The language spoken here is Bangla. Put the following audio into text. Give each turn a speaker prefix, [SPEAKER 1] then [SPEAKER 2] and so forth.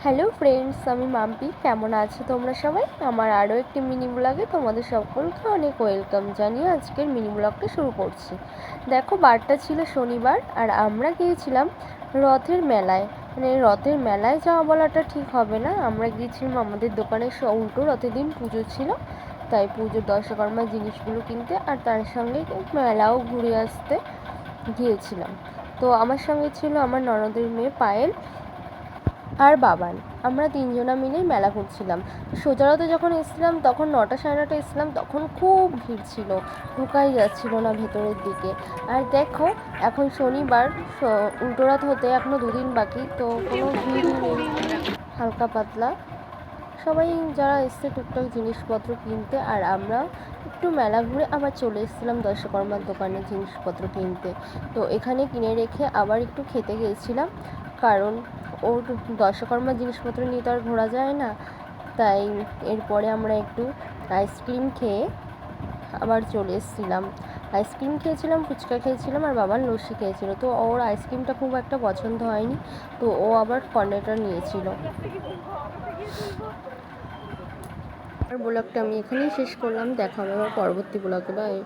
[SPEAKER 1] হ্যালো ফ্রেন্ডস, আমি মাম্পি। কেমন আছো তোমরা সবাই? আমার আরও একটি মিনি ব্লগে তোমাদের সকলকে অনেক ওয়েলকাম জানিয়ে আজকের মিনি ব্লগটা শুরু করছি। দেখো, বারটা ছিল শনিবার আর আমরা গিয়েছিলাম রথের মেলায়। মানে রথের মেলায় যাওয়া বলাটা ঠিক হবে না, আমরা গিয়েছিলাম আমাদের দোকানে উল্টো রথের দিন পুজো ছিল, তাই পুজোর দশকর্মার জিনিসগুলো কিনতে আর তার সঙ্গে মেলাও ঘুরে আসতে গিয়েছিলাম। তো আমার সঙ্গে ছিল আমার ননদের মেয়ে পায়েল আর বাবান। আমরা তিনজনা মিলেই মেলা ঘুরছিলাম। সোজারথে যখন এসেছিলাম তখন 9টা সাড়ে 9টা এসেছিলাম, তখন খুব ভিড় ছিল, ঢোকাই যাচ্ছিল না ভেতরের দিকে। আর দেখো, এখন শনিবার, উল্টোরথ হতে এখনও 2 দিন বাকি, তো কোনো ভিড় নেই, হালকা পাতলা সবাই যারা এসছে টুকটাক জিনিসপত্র কিনতে। আর আমরা একটু মেলা ঘুরে আবার চলে এসেছিলাম দশকর্মার দোকানে জিনিসপত্র কিনতে। তো এখানে কিনে রেখে আবার একটু খেতে গিয়েছিলাম, কারণ ওর দশকর্মার জিনিসপত্র নিয়ে তো আর ঘোরা যায় না। তাই এরপরে আমরা একটু আইসক্রিম খেয়ে আবার চলে এসেছিলাম। আইসক্রিম খেয়েছিলাম, ফুচকা খেয়েছিলাম আর বাবার লস্যি খেয়েছিল। তো ওর আইসক্রিমটা খুব একটা পছন্দ হয়নি, তো ও আবার কর্নেটা নিয়েছিল। আর ব্লগটা আমি এখানেই শেষ করলাম। দেখা হবে আমার পরবর্তী ব্লগে। বাই।